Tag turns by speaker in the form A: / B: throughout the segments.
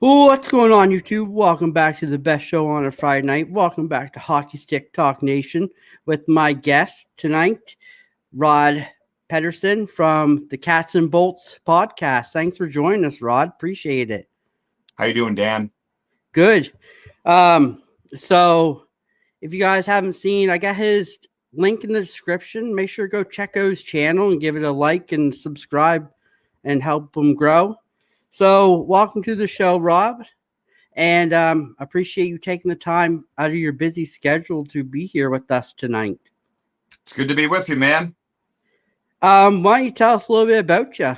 A: What's going on, YouTube? Welcome back to the best show on a Friday night. Welcome back to Hockey Stick Talk Nation with my guest tonight, Rod Pedersen from the CatsnBolts podcast. Thanks for joining us, Rod. Appreciate it.
B: How you doing, Dan?
A: Good. So if you guys haven't seen, I got his link in the description. Make sure to go check out his channel and give it a like and subscribe and help him grow. So welcome to the show, Rob. And appreciate you taking the time out of your busy schedule to be here with us tonight.
B: It's good to be with you, man.
A: Why don't you tell us a little bit about you?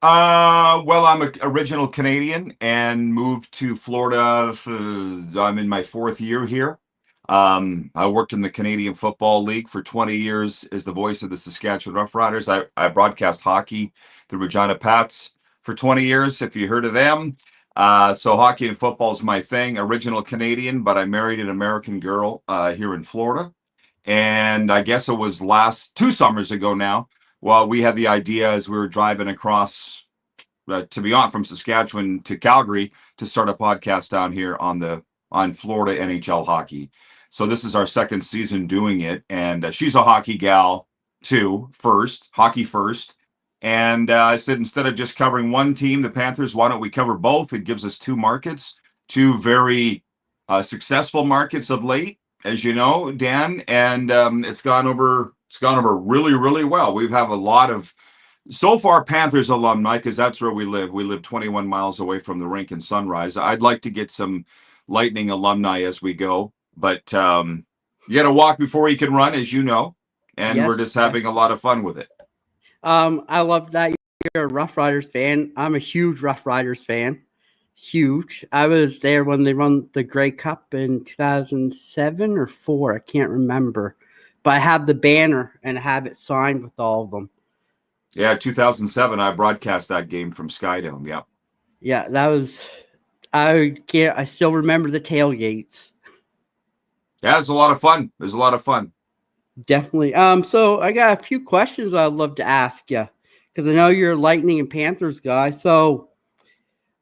B: Well, I'm an original Canadian and moved to Florida. I'm in my fourth year here. I worked in the Canadian Football League for 20 years as the voice of the Saskatchewan Roughriders. I broadcast hockey through Regina Pats for 20 years, if you heard of them. So hockey and football is my thing. Original Canadian, but I married an American girl here in Florida. And I guess it was 2 summers ago now. Well, we had the idea as we were driving across, to be on from Saskatchewan to Calgary, to start a podcast down here on Florida NHL hockey. So this is our second season doing it, and she's a hockey gal too. Hockey first. And I said, instead of just covering one team, the Panthers, why don't we cover both? It gives us 2 markets, 2 very successful markets of late, as you know, Dan. And it's gone over really, really well. We have a lot of, so far, Panthers alumni, because that's where we live. We live 21 miles away from the rink in Sunrise. I'd like to get some Lightning alumni as we go, but you got to walk before you can run, as you know. And
A: Yes,
B: we're just having a lot of fun with it.
A: I love that you're a Rough Riders fan. I'm a huge Rough Riders fan. Huge. I was there when they won the Grey Cup in 2007 or 4. I can't remember. But I have the banner and have it signed with all of them.
B: Yeah, 2007, I broadcast that game from Skydome. Yeah.
A: Yeah, that was, I still remember the tailgates.
B: Yeah, it was a lot of fun. It was a lot of fun.
A: Definitely. So I got a few questions I'd love to ask you, because I know you're a Lightning and Panthers guy. So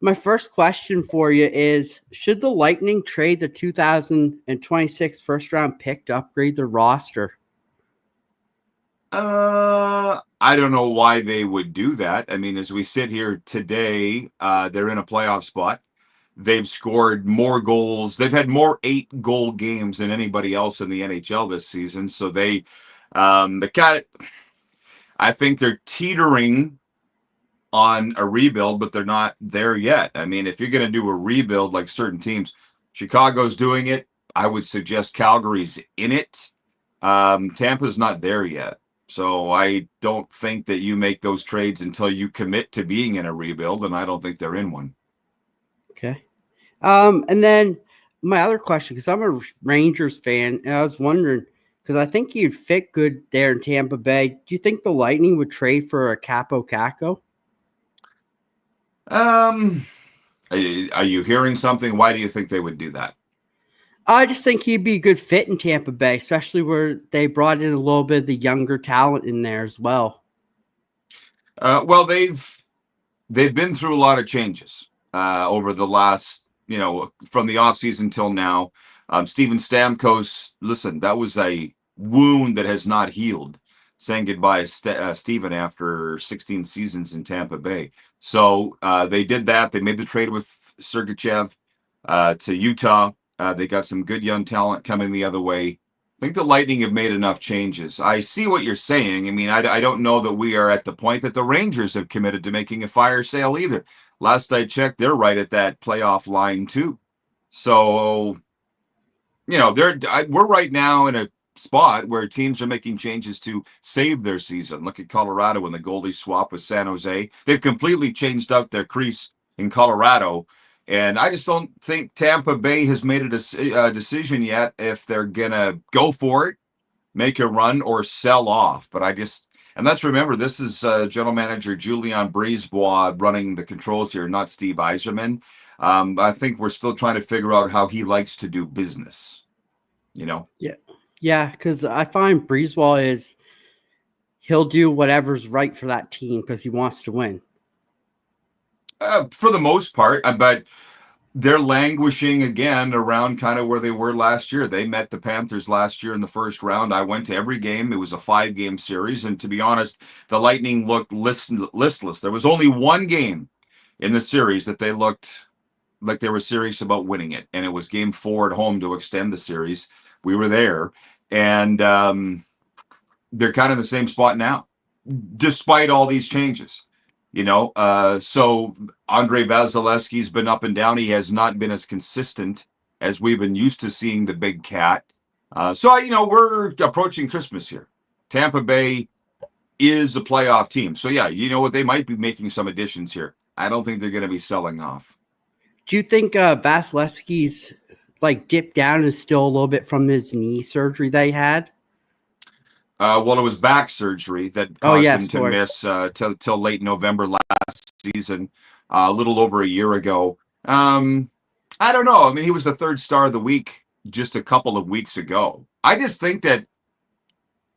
A: my first question for you is, should the Lightning trade the 2026 first round pick to upgrade their roster?
B: I don't know why they would do that. I mean, as we sit here today, they're in a playoff spot. They've scored more goals. They've had more 8-goal games than anybody else in the NHL this season. So I think they're teetering on a rebuild, but they're not there yet. I mean, if you're going to do a rebuild like certain teams, Chicago's doing it. I would suggest Calgary's in it. Tampa's not there yet. So I don't think that you make those trades until you commit to being in a rebuild, and I don't think they're in one.
A: Okay. And then my other question, because I'm a Rangers fan, and I was wondering, because I think you'd fit good there in Tampa Bay. Do you think the Lightning would trade for a Capo Caco?
B: Are you hearing something? Why do you think they would do that?
A: I just think he'd be a good fit in Tampa Bay, especially where they brought in a little bit of the younger talent in there as well.
B: Well, they've been through a lot of changes over the last, from the offseason till now. Steven Stamkos, listen, that was a wound that has not healed, saying goodbye to Steven after 16 seasons in Tampa Bay. So they did that. They made the trade with Sergachev to Utah. They got some good young talent coming the other way. I think the Lightning have made enough changes. I see what you're saying. I mean, I don't know that we are at the point that the Rangers have committed to making a fire sale either. Last I checked, they're right at that playoff line too. So, we're right now in a spot where teams are making changes to save their season. Look at Colorado when the goalie swap with San Jose. They've completely changed out their crease in Colorado. And I just don't think Tampa Bay has made a decision yet if they're going to go for it, make a run, or sell off. But and let's remember, this is General Manager Julien Brisebois running the controls here, not Steve Yzerman. I think we're still trying to figure out how he likes to do business,
A: Yeah, because I find Brisebois he'll do whatever's right for that team because he wants to win.
B: For the most part, but they're languishing again around kind of where they were last year. They met the Panthers last year in the first round. I went to every game. It was a 5-game series. And to be honest, the Lightning looked listless. There was only one game in the series that they looked like they were serious about winning it. And it was game 4 at home to extend the series. We were there. And they're kind of in the same spot now, despite all these changes. So Andre Vasilevsky's been up and down. He has not been as consistent as we've been used to seeing the big cat. We're approaching Christmas here. Tampa Bay is a playoff team. So, yeah, you know what? They might be making some additions here. I don't think they're going to be selling off.
A: Do you think Vasilevsky's dipped down is still a little bit from his knee surgery that he had?
B: Well, it was back surgery that caused him to miss till late November last season, a little over a year ago. I don't know. I mean, he was the 3rd star of the week just a couple of weeks ago. I just think that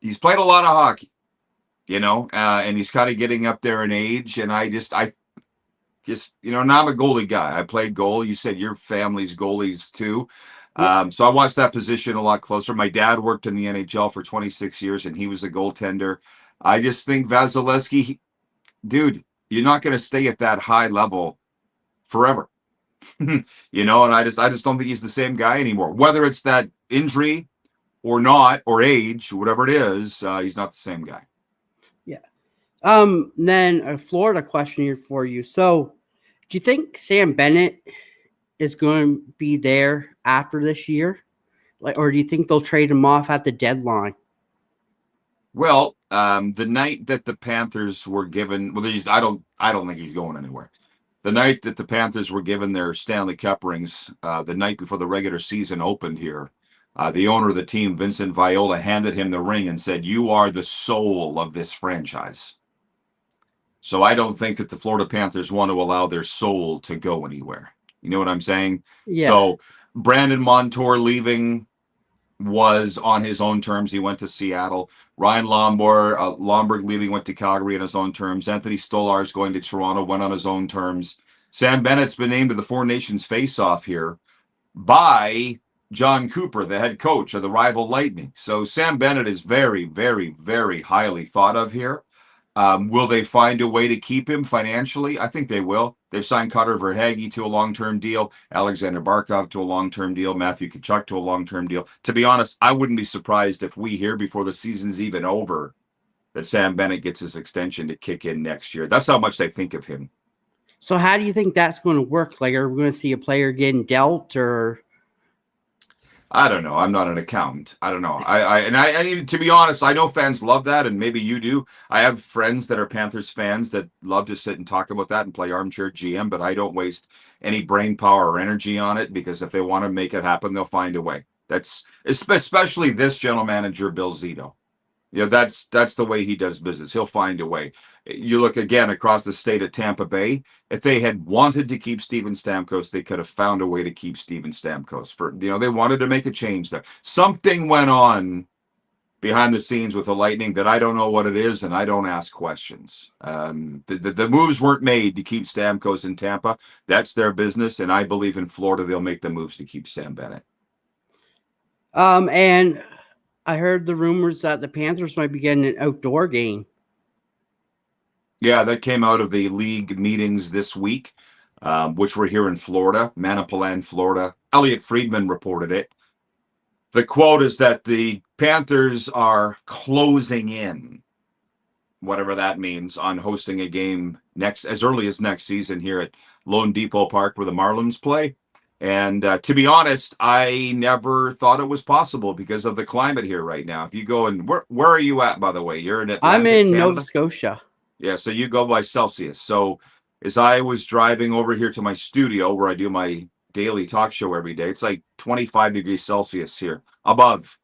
B: he's played a lot of hockey, and he's kind of getting up there in age. And I just, now I'm a goalie guy. I played goal. You said your family's goalies too. So I watched that position a lot closer. My dad worked in the NHL for 26 years, and he was a goaltender. I just think Vasilevsky, dude, you're not going to stay at that high level forever, and I just don't think he's the same guy anymore. Whether it's that injury or not, or age, whatever it is, he's not the same guy.
A: Yeah. Then a Florida question here for you. So, do you think Sam Bennett is going to be there after this year? Or do you think they'll trade him off at the deadline?
B: Well, the night that the Panthers were given, I don't think he's going anywhere. The night that the Panthers were given their Stanley Cup rings, the night before the regular season opened here, the owner of the team, Vincent Viola, handed him the ring and said, "You are the soul of this franchise." So I don't think that the Florida Panthers want to allow their soul to go anywhere. You know what I'm saying?
A: Yeah.
B: So Brandon Montour leaving was on his own terms. He went to Seattle. Ryan Lomberg leaving, went to Calgary on his own terms. Anthony Stolarz going to Toronto, went on his own terms. Sam Bennett's been named to the Four Nations face-off here by John Cooper, the head coach of the rival Lightning. So Sam Bennett is very, very, very highly thought of here. Will they find a way to keep him financially? I think they will. They've signed Carter Verhaeghe to a long-term deal, Alexander Barkov to a long-term deal, Matthew Tkachuk to a long-term deal. To be honest, I wouldn't be surprised if we hear before the season's even over that Sam Bennett gets his extension to kick in next year. That's how much they think of him.
A: So how do you think that's going to work? Are we going to see a player getting dealt, or?
B: I don't know. I'm not an accountant. I don't know. I to be honest, I know fans love that, and maybe you do. I have friends that are Panthers fans that love to sit and talk about that and play armchair GM, but I don't waste any brain power or energy on it, because if they want to make it happen, they'll find a way. That's especially this general manager, Bill Zito. That's the way he does business. He'll find a way. You look again across the state of Tampa Bay. If they had wanted to keep Steven Stamkos, they could have found a way to keep Steven Stamkos. They wanted to make a change there. Something went on behind the scenes with the Lightning that I don't know what it is, and I don't ask questions. The moves weren't made to keep Stamkos in Tampa. That's their business, and I believe in Florida they'll make the moves to keep Sam Bennett.
A: And I heard the rumors that the Panthers might be getting an outdoor game.
B: Yeah, that came out of the league meetings this week, which were here in Florida, Manalapan, Florida. Elliot Friedman reported it. The quote is that the Panthers are closing in, whatever that means, on hosting a game as early as next season here at Lone Depot Park where the Marlins play. And to be honest, I never thought it was possible because of the climate here right now. If you go and where are you at, by the way? You're in Atlantic,
A: I'm in
B: Canada?
A: Nova Scotia.
B: Yeah, so you go by Celsius. So as I was driving over here to my studio where I do my daily talk show every day, it's like 25 degrees Celsius here above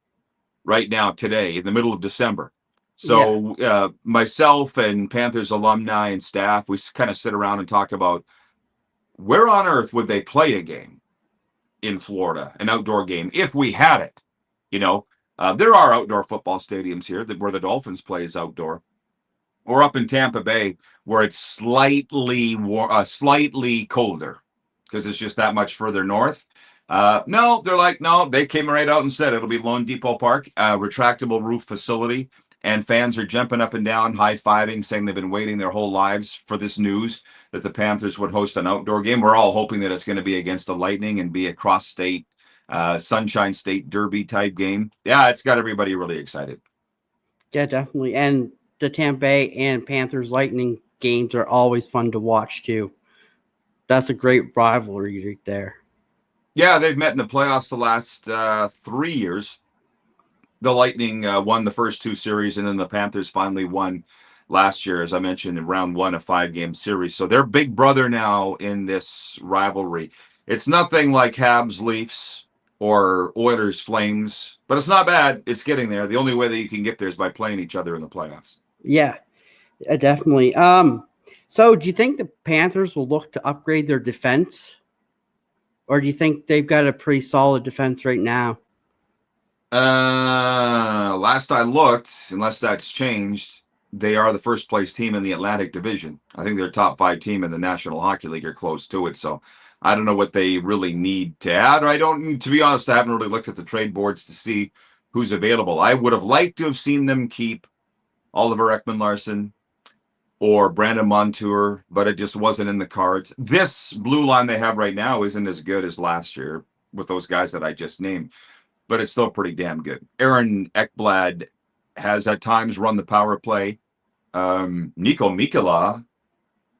B: right now today in the middle of December. So myself and Panthers alumni and staff, we kind of sit around and talk about where on earth would they play a game in Florida, an outdoor game, if we had it. There are outdoor football stadiums here where the Dolphins play is outdoor. or up in Tampa Bay where it's slightly colder because it's just that much further north. No, they're like, no, they came right out and said it'll be Lone Depot Park, retractable roof facility. And fans are jumping up and down, high-fiving, saying they've been waiting their whole lives for this news that the Panthers would host an outdoor game. We're all hoping that it's going to be against the Lightning and be a cross-state, Sunshine State Derby type game. Yeah, it's got everybody really excited.
A: Yeah, definitely. And the Tampa Bay and Panthers Lightning games are always fun to watch too. That's a great rivalry right there.
B: Yeah, they've met in the playoffs the last 3 years. The Lightning won the first 2 series, and then the Panthers finally won last year, as I mentioned, in round 1 of 5-game series. So they're big brother now in this rivalry. It's nothing like Habs Leafs or Oilers Flames, but it's not bad. It's getting there. The only way that you can get there is by playing each other in the playoffs.
A: Yeah, definitely. So do you think the Panthers will look to upgrade their defense? Or do you think they've got a pretty solid defense right now?
B: Last I looked, unless that's changed, they are the first place team in the Atlantic Division. I think they're top 5 team in the National Hockey League or close to it. So I don't know what they really need to add. To be honest, I haven't really looked at the trade boards to see who's available. I would have liked to have seen them keep Oliver Ekman-Larsson or Brandon Montour, but it just wasn't in the cards. This blue line they have right now isn't as good as last year with those guys that I just named, but it's still pretty damn good. Aaron Ekblad has at times run the power play. Nico Mikkola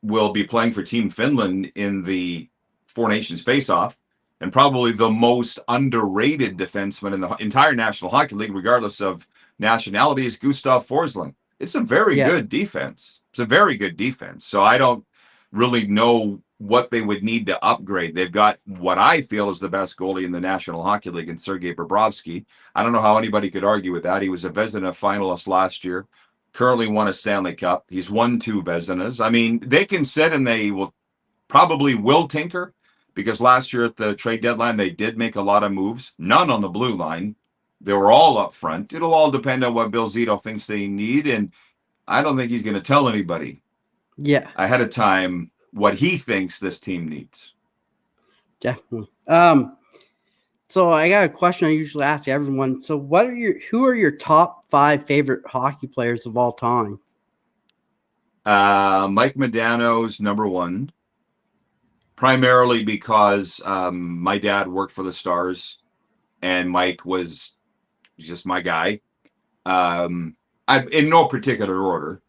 B: will be playing for Team Finland in the Four Nations face-off, and probably the most underrated defenseman in the entire National Hockey League, regardless of nationality, is Gustav Forsling. It's a very good defense. It's a very good defense. So I don't really know what they would need to upgrade. They've got what I feel is the best goalie in the National Hockey League in Sergei Bobrovsky. I don't know how anybody could argue with that. He was a Vezina finalist last year, currently won a Stanley Cup. He's won 2 Vezinas. I mean, they can sit and they will tinker, because last year at the trade deadline, they did make a lot of moves, none on the blue line. They were all up front. It'll all depend on what Bill Zito thinks they need, and I don't think he's going to tell anybody ahead of time what he thinks this team needs.
A: Definitely. So I got a question I usually ask everyone. So who are your top 5 favorite hockey players of all time?
B: Mike Modano's number 1, primarily because my dad worked for the Stars, and Mike was just my guy. In no particular order.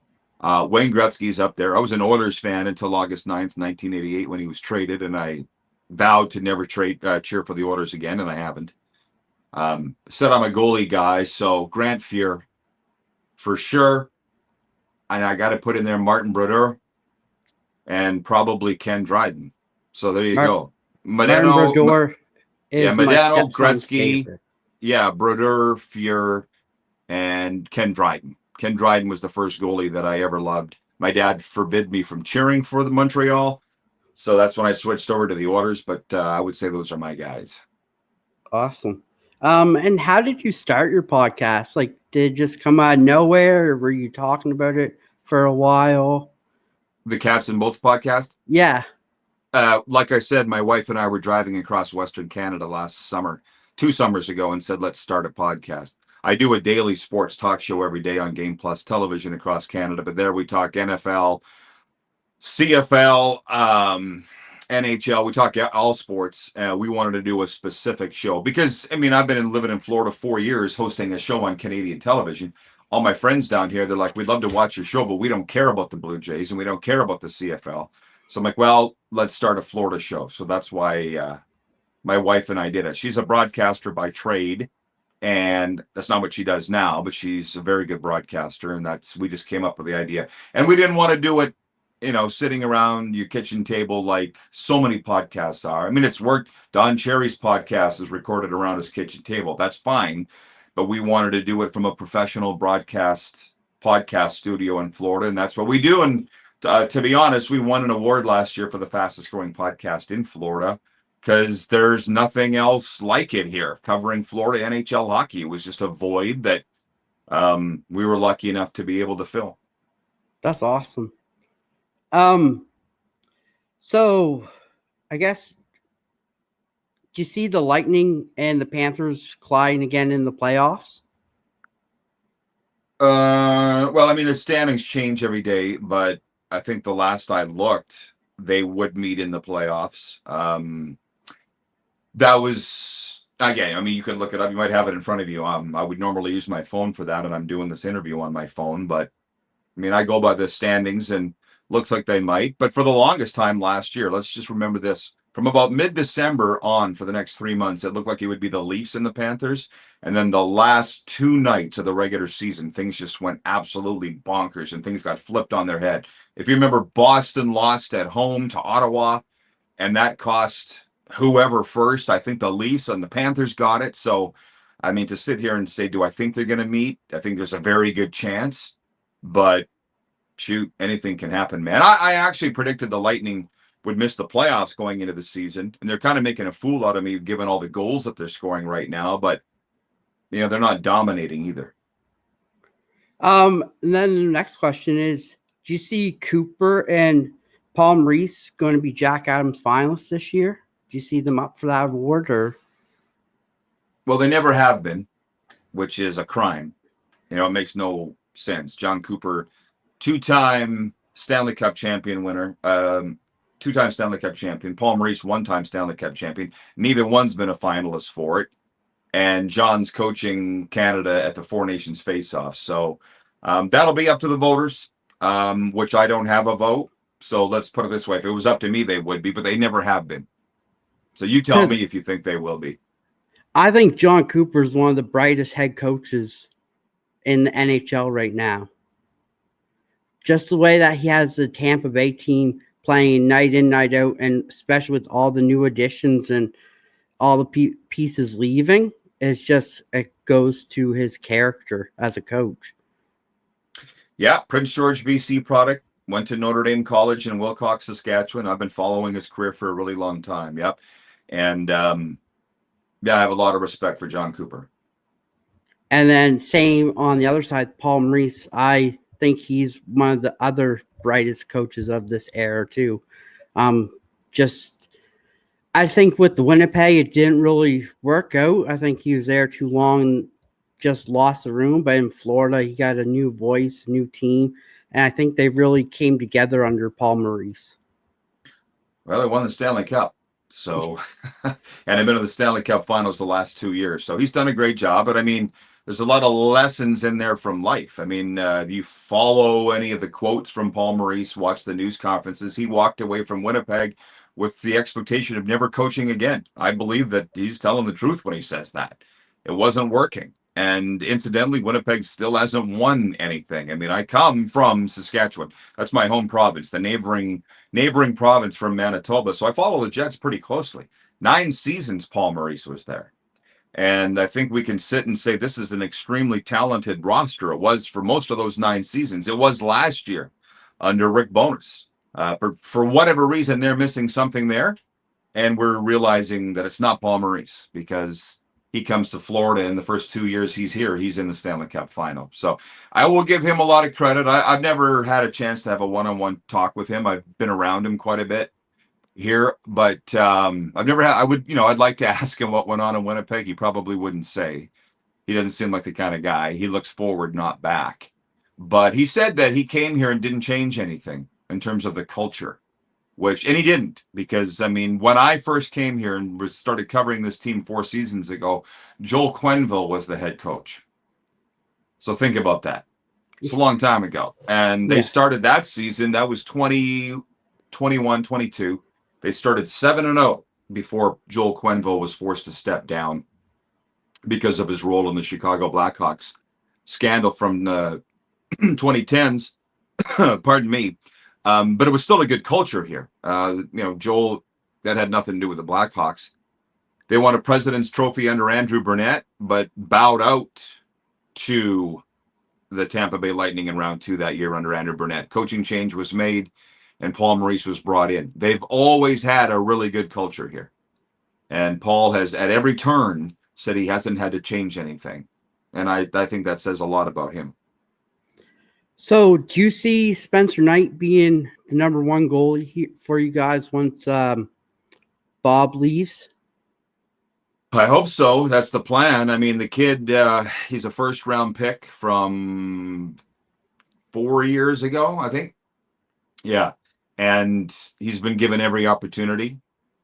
B: Wayne Gretzky's up there. I was an Oilers fan until August 9th, 1988, when he was traded, and I vowed to never cheer for the Oilers again, and I haven't. Said I'm a goalie guy, so Grant Fuhr for sure. And I got to put in there Martin Brodeur and probably Ken Dryden. So there you go.
A: Modano, Brodeur is
B: Modano, Gretzky, favorite. Brodeur, Fuhr, and Ken Dryden. Ken Dryden was the first goalie that I ever loved. My dad forbid me from cheering for the Montreal, so that's when I switched over to the Oilers, but I would say those are my guys.
A: Awesome. And how did you start your podcast? Like, did it just come out of nowhere, or were you talking about it for a while?
B: The Cats and Bolts podcast?
A: Yeah.
B: Like I said, my wife and I were driving across Western Canada last summer, 2 summers ago, and said, let's start a podcast. I do a daily sports talk show every day on Game Plus television across Canada, but there we talk NFL, CFL, NHL. We talk all sports. We wanted to do a specific show because, I've been living in Florida 4 years, hosting a show on Canadian television. All my friends down here, they're like, we'd love to watch your show, but we don't care about the Blue Jays and we don't care about the CFL. So I'm like, well, let's start a Florida show. So that's why my wife and I did it. She's a broadcaster by trade, and that's not what she does now, but she's a very good broadcaster, and we just came up with the idea. And we didn't want to do it, sitting around your kitchen table like so many podcasts are. It's worked. Don Cherry's podcast is recorded around his kitchen table. That's fine. But we wanted to do it from a professional podcast studio in Florida, and that's what we do. And to be honest, we won an award last year for the fastest growing podcast in Florida, because there's nothing else like it here covering Florida NHL hockey. It was just a void that we were lucky enough to be able to fill.
A: That's awesome. So I guess, do you see the Lightning and the Panthers colliding again in the playoffs?
B: Well, I mean, the standings change every day, but I think the last I looked, they would meet in the playoffs. That was again. I mean, you can look it up. You might have it in front of you. I would normally use my phone for that, and I'm doing this interview on my phone. But I mean, I go by the standings, and looks like they might. But for the longest time last year, let's just remember this: from about mid-December on, for the next 3 months, it looked like it would be the Leafs and the Panthers. And then the last 2 nights of the regular season, things just went absolutely bonkers, and things got flipped on their head. If you remember, Boston lost at home to Ottawa, and that cost whoever first. I think the Leafs and the Panthers got it. So, I mean, to sit here and say, do I think they're going to meet? I think there's a very good chance, but shoot, anything can happen, man. I actually predicted the Lightning would miss the playoffs going into the season, and they're kind of making a fool out of me given all the goals that they're scoring right now. But they're not dominating either.
A: And then the next question is: do you see Cooper and Paul Maurice going to be Jack Adams finalists this year? Do you see them up for that award? Or
B: Well, they never have been, which is a crime. It makes no sense. John Cooper, two-time Stanley Cup champion winner, two-time Stanley Cup champion. Paul Maurice, one-time Stanley Cup champion. Neither one's been a finalist for it. And John's coaching Canada at the Four Nations face-off. So that'll be up to the voters, which I don't have a vote. So let's put it this way. If it was up to me, they would be, but they never have been. So you tell me if you think they will be.
A: I think John Cooper is one of the brightest head coaches in the NHL right now. Just the way that he has the Tampa Bay team playing night in, night out, and especially with all the new additions and all the pieces leaving, it goes to his character as a coach.
B: Yeah, Prince George, BC product. Went to Notre Dame College in Wilcox, Saskatchewan. I've been following his career for a really long time. Yep. And I have a lot of respect for John Cooper.
A: And then same on the other side, Paul Maurice. I think he's one of the other brightest coaches of this era too. I think with the Winnipeg, it didn't really work out. I think he was there too long and just lost the room. But in Florida, he got a new voice, new team. And I think they really came together under Paul Maurice.
B: Well, they won the Stanley Cup. So, and they've been in the Stanley Cup finals the last 2 years. So he's done a great job. But I mean, there's a lot of lessons in there from life. I mean, do you follow any of the quotes from Paul Maurice, watch the news conferences? He walked away from Winnipeg with the expectation of never coaching again. I believe that he's telling the truth when he says that. It wasn't working. And incidentally, Winnipeg still hasn't won anything. I mean, I come from Saskatchewan. That's my home province, the neighboring province from Manitoba. So I follow the Jets pretty closely. 9 seasons Paul Maurice was there. And I think we can sit and say this is an extremely talented roster. It was for most of those 9 seasons. It was last year under Rick Bowness. For whatever reason, they're missing something there. And we're realizing that it's not Paul Maurice because he comes to Florida in the first 2 years he's here. He's in the Stanley Cup final. So I will give him a lot of credit. I've never had a chance to have a one-on-one talk with him. I've been around him quite a bit here, but I've never had, I'd like to ask him what went on in Winnipeg. He probably wouldn't say. He doesn't seem like the kind of guy. He looks forward, not back. But he said that he came here and didn't change anything in terms of the culture. And he didn't, because, I mean, when I first came here and started covering this team 4 seasons ago, Joel Quenneville was the head coach. So think about that. It's a long time ago. And they started that season, that was 2021, 22. They started 7-0 before Joel Quenneville was forced to step down because of his role in the Chicago Blackhawks scandal from the 2010s. Pardon me. But it was still a good culture here. Joel, that had nothing to do with the Blackhawks. They won a President's Trophy under Andrew Burnett, but bowed out to the Tampa Bay Lightning in round 2 that year under Andrew Burnett. Coaching change was made, and Paul Maurice was brought in. They've always had a really good culture here. And Paul has, at every turn, said he hasn't had to change anything. And I think that says a lot about him.
A: So, do you see Spencer Knight being the number one goalie for you guys once Bob leaves?
B: I hope so. That's the plan. I mean, the kid, he's a first round pick from 4 years ago, I think. Yeah. And he's been given every opportunity.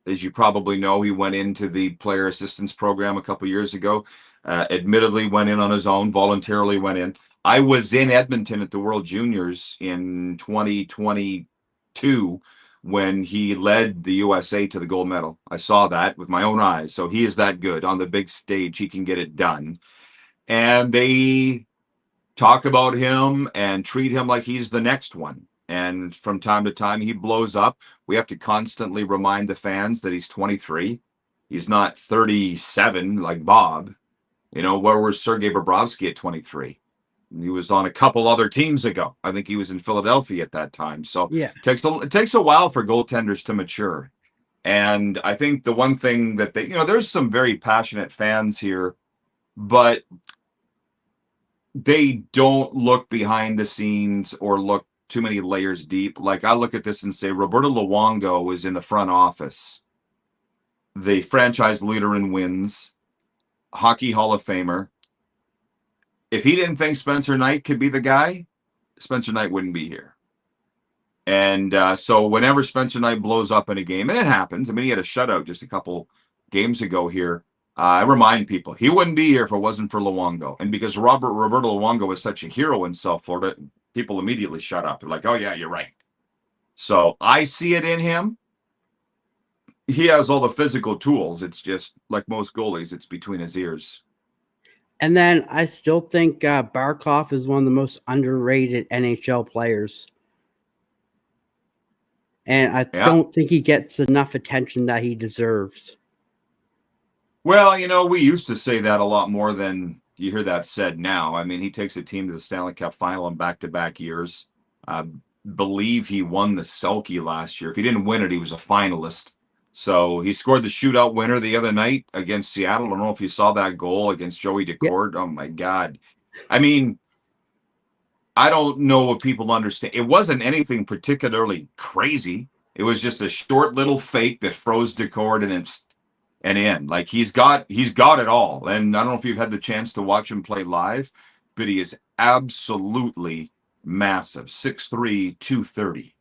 B: As you probably know, he went into the player assistance program a couple years ago. Admittedly, went in on his own, voluntarily went in. I was in Edmonton at the World Juniors in 2022 when he led the USA to the gold medal. I saw that with my own eyes. So he is that good on the big stage. He can get it done. And they talk about him and treat him like he's the next one. And from time to time, he blows up. We have to constantly remind the fans that he's 23. He's not 37 like Bob. You know, where was Sergei Bobrovsky at 23? He was on a couple other teams ago. I think he was in Philadelphia at that time. So
A: Yeah.
B: it takes a while for goaltenders to mature. And I think the one thing that there's some very passionate fans here, but they don't look behind the scenes or look too many layers deep. Like, I look at this and say, Roberto Luongo is in the front office, the franchise leader in wins, Hockey Hall of Famer. If he didn't think Spencer Knight could be the guy, Spencer Knight wouldn't be here. And so whenever Spencer Knight blows up in a game, and it happens, I mean, he had a shutout just a couple games ago here. I remind people he wouldn't be here if it wasn't for Luongo. And because Roberto Luongo is such a hero in South Florida, people immediately shut up. They're like, oh, yeah, you're right. So I see it in him. He has all the physical tools. It's just like most goalies, it's between his ears.
A: And then I still think Barkov is one of the most underrated NHL players. And I don't think he gets enough attention that he deserves.
B: Well, we used to say that a lot more than you hear that said now. I mean, he takes a team to the Stanley Cup final in back-to-back years. I believe he won the Selke last year. If he didn't win it, he was a finalist. So he scored the shootout winner the other night against Seattle. I don't know if you saw that goal against Joey Decord. Oh, my God. I mean, I don't know what people understand. It wasn't anything particularly crazy. It was just a short little fake that froze Decord and in. Like, he's got it all. And I don't know if you've had the chance to watch him play live, but he is absolutely massive. 6'3", 230.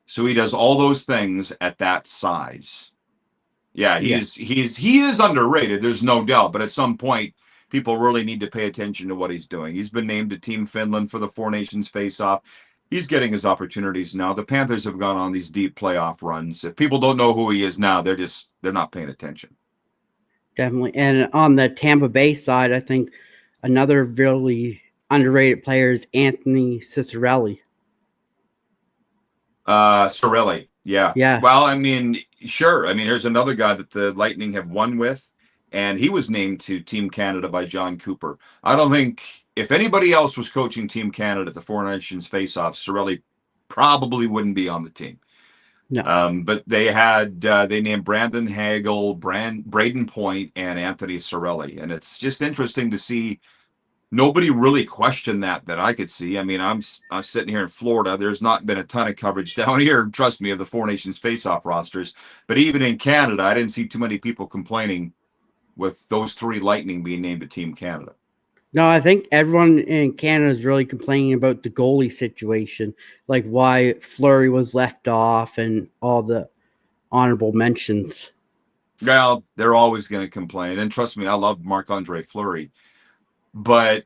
B: So he does all those things at that size. Yeah, he is underrated, there's no doubt, but at some point people really need to pay attention to what he's doing. He's been named to Team Finland for the Four Nations face-off. He's getting his opportunities now. The Panthers have gone on these deep playoff runs. If people don't know who he is now, they're not paying attention.
A: Definitely. And on the Tampa Bay side, I think another really underrated player is Anthony Cicarelli.
B: Cirelli. Yeah.
A: Yeah.
B: Well, I mean, sure. I mean, here's another guy that the Lightning have won with, and he was named to Team Canada by John Cooper. I don't think if anybody else was coaching Team Canada at the Four Nations face-off, Cirelli probably wouldn't be on the team.
A: No.
B: But they named Brandon Hagel, Braden Point, and Anthony Cirelli. And it's just interesting to see. Nobody really questioned that I could see. I mean, I'm sitting here in Florida. There's not been a ton of coverage down here, trust me, of the Four Nations face-off rosters. But even in Canada, I didn't see too many people complaining with those three Lightning being named to Team Canada.
A: No, I think everyone in Canada is really complaining about the goalie situation, like why Fleury was left off and all the honorable mentions.
B: Well, they're always going to complain. And trust me, I love Marc-Andre Fleury. But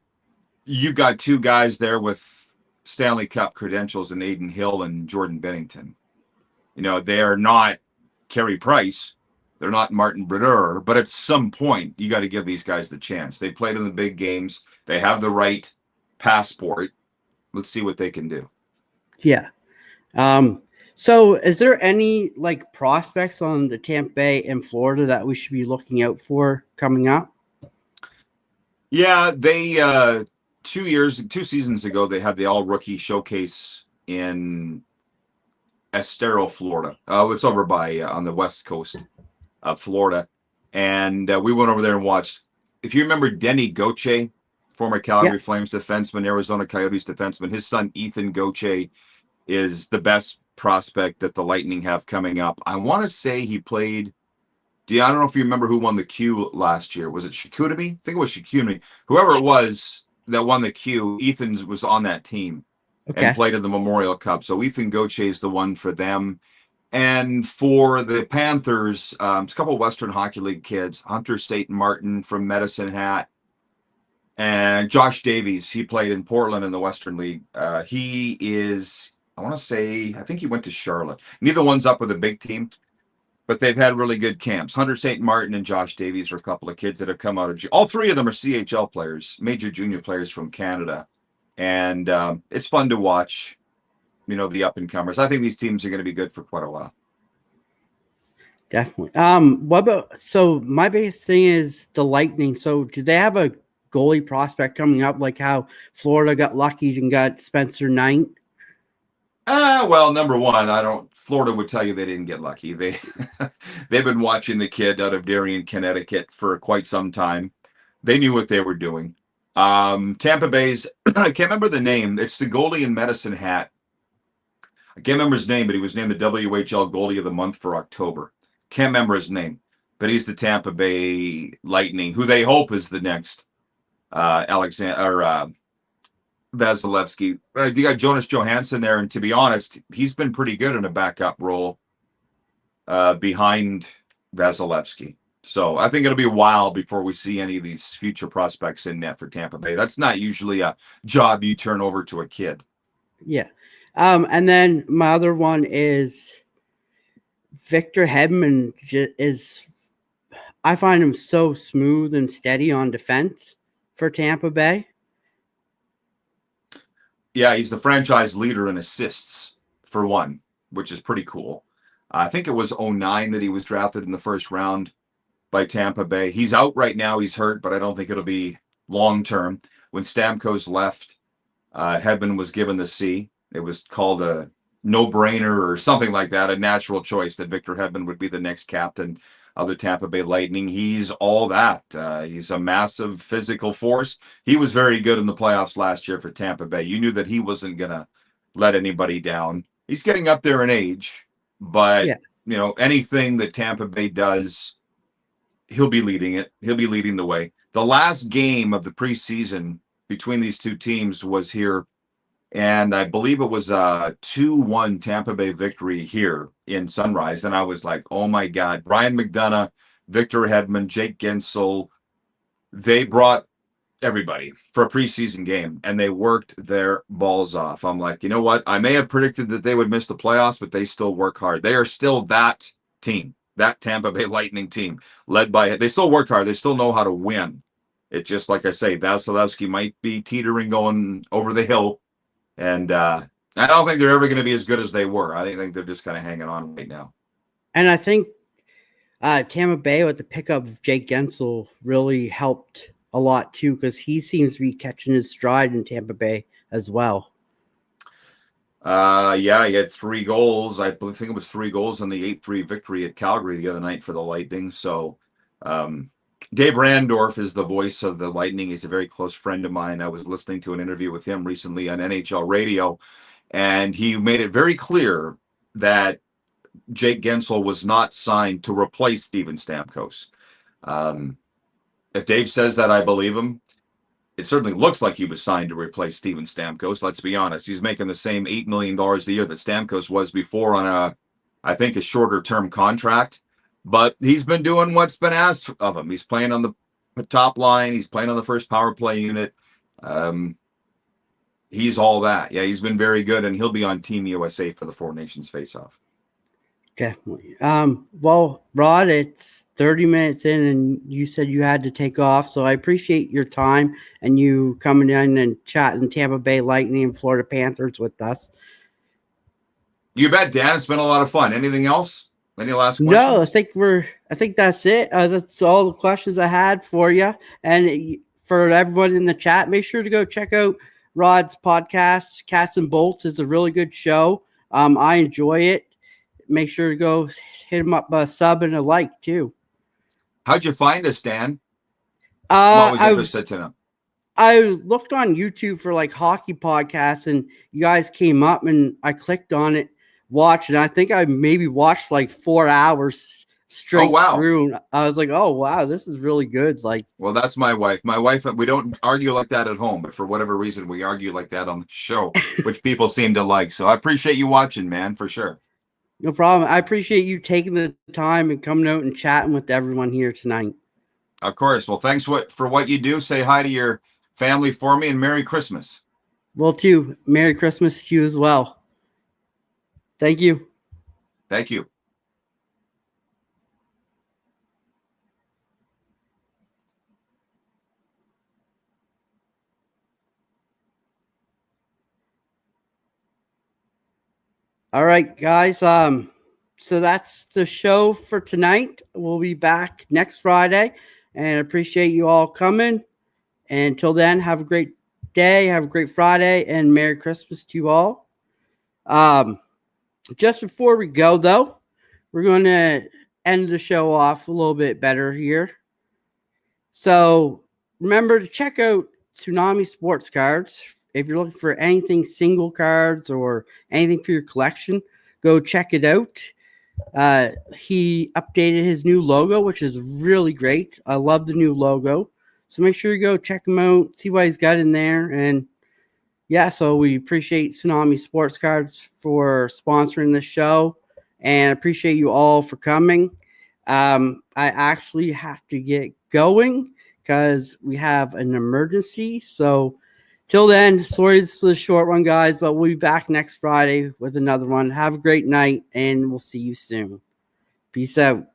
B: you've got two guys there with Stanley Cup credentials in Adin Hill and Jordan Bennington. They are not Carey Price. They're not Martin Brodeur. But at some point, you got to give these guys the chance. They played in the big games. They have the right passport. Let's see what they can do.
A: Yeah. So is there any prospects on the Tampa Bay and Florida that we should be looking out for coming up?
B: Yeah, they 2 seasons ago, they had the all-rookie showcase in Estero, Florida. It's over by on the west coast of Florida. And we went over there and watched. If you remember Denny Gauthier former Calgary Flames defenseman, Arizona Coyotes defenseman. His son, Ethan Gauthier, is the best prospect that the Lightning have coming up. I want to say he played. I don't know if you remember who won the Q last year. Was it Chicoutimi? I think it was Chicoutimi. Whoever it was that won the Q, Ethan was on that team and played in the Memorial Cup. So Ethan Gauthier is the one for them. And for the Panthers, it's a couple of Western Hockey League kids, Hunter Staten Martin from Medicine Hat, and Josh Davies. He played in Portland in the Western League. He is, I want to say, I think he went to Charlotte. Neither one's up with a big team, but they've had really good camps. Hunter St. Martin and Josh Davies are a couple of kids that have come out of, all three of them are CHL players, major junior players from Canada. And it's fun to watch, the up-and-comers. I think these teams are going to be good for quite a while.
A: Definitely. What about, so my biggest thing is the Lightning. So do they have a goalie prospect coming up, like how Florida got lucky and got Spencer Knight?
B: Well, number one, Florida would tell you they didn't get lucky. They've been watching the kid out of Darien, Connecticut for quite some time. They knew what they were doing. Tampa Bay's, I can't remember the name. It's the goalie in Medicine Hat. I can't remember his name, but he was named the WHL Goalie of the Month for October. Can't remember his name, but he's the Tampa Bay Lightning, who they hope is the next Vasilevsky. You got Jonas Johansson there, and to be honest, he's been pretty good in a backup role behind Vasilevsky. So I think it'll be a while before we see any of these future prospects in net for Tampa Bay. That's not usually a job you turn over to a kid.
A: Yeah. And then my other one is Victor Hedman I find him so smooth and steady on defense for Tampa Bay.
B: Yeah, he's the franchise leader in assists for one, which is pretty cool. I think it was 2009 that he was drafted in the first round by Tampa Bay. He's out right now. He's hurt, but I don't think it'll be long term. When Stamkos left, Hedman was given the C. It was called a no-brainer or something like that, a natural choice that Victor Hedman would be the next captain of the Tampa Bay Lightning. He's all that. He's a massive physical force. He was very good in the playoffs last year for Tampa Bay. You knew that he wasn't going to let anybody down. He's getting up there in age, but anything that Tampa Bay does, he'll be leading it. He'll be leading the way. The last game of the preseason between these two teams was here, and I believe it was a 2-1 Tampa Bay victory here in Sunrise. And I was like, oh my God, Brian McDonough, Victor Hedman, Jake Gensel, they brought everybody for a preseason game and they worked their balls off. I'm like, you know what? I may have predicted that they would miss the playoffs, but they still work hard. They are still that team, that Tampa Bay Lightning team they still work hard. They still know how to win. It's just like I say, Vasilevsky might be teetering going over the hill. And I don't think they're ever going to be as good as they were. I think they're just kind of hanging on right now.
A: And I think Tampa Bay with the pickup of Jake Gensel really helped a lot too, because he seems to be catching his stride in Tampa Bay as well.
B: He had 3 goals. I think it was 3 goals in the 8-3 victory at Calgary the other night for the Lightning. So Dave Randorf is the voice of the Lightning. He's a very close friend of mine. I was listening to an interview with him recently on NHL radio, and he made it very clear that Jake Gensel was not signed to replace Steven Stamkos. If Dave says that, I believe him. It certainly looks like he was signed to replace Steven Stamkos. Let's be honest. He's making the same $8 million a year that Stamkos was before on a shorter term contract. But he's been doing what's been asked of him. He's playing on the top line. He's playing on the first power play unit. He's all that. Yeah, he's been very good, and he'll be on Team USA for the Four Nations face-off.
A: Definitely. Well, Rod, it's 30 minutes in, and you said you had to take off, so I appreciate your time and you coming in and chatting Tampa Bay Lightning and Florida Panthers with us. You bet, Dan. It's been a lot of fun.1anything else? Any last questions? No, I think that's it. That's all the questions I had for you. And for everyone in the chat, make sure to go check out Rod's podcast. Cats and Bolts is a really good show. I enjoy it. Make sure to go hit him up, a sub and a like too. How'd you find us, Dan? I'm always interested to know. I looked on YouTube for like hockey podcasts, and you guys came up, and I clicked on it, watched, and I think I maybe watched like 4 hours straight through. And I was like, oh wow, this is really good. Like,
B: well, that's my wife. My wife, we don't argue like that at home, but for whatever reason, we argue like that on the show, which people seem to like. So I appreciate you watching, man, for sure.
A: No problem. I appreciate you taking the time and coming out and chatting with everyone here tonight.
B: Of course. Well, thanks for what you do. Say hi to your family for me, and Merry Christmas.
A: Well, too. Merry Christmas to you as well. Thank you.
B: Thank you.
A: All right, guys. So that's the show for tonight. We'll be back next Friday, and appreciate you all coming. And until then, have a great day, have a great Friday, and Merry Christmas to you all. Just before we go, though, we're going to end the show off a little bit better here. So remember to check out Tsunami Sportscards. If you're looking for anything single cards or anything for your collection, go check it out. He updated his new logo, which is really great. I love the new logo. So make sure you go check him out, see what he's got in there. And yeah, so we appreciate Tsunami Sportscards for sponsoring this show, and appreciate you all for coming. I actually have to get going because we have an emergency. So till then, sorry this was a short one, guys, but we'll be back next Friday with another one. Have a great night, and we'll see you soon. Peace out.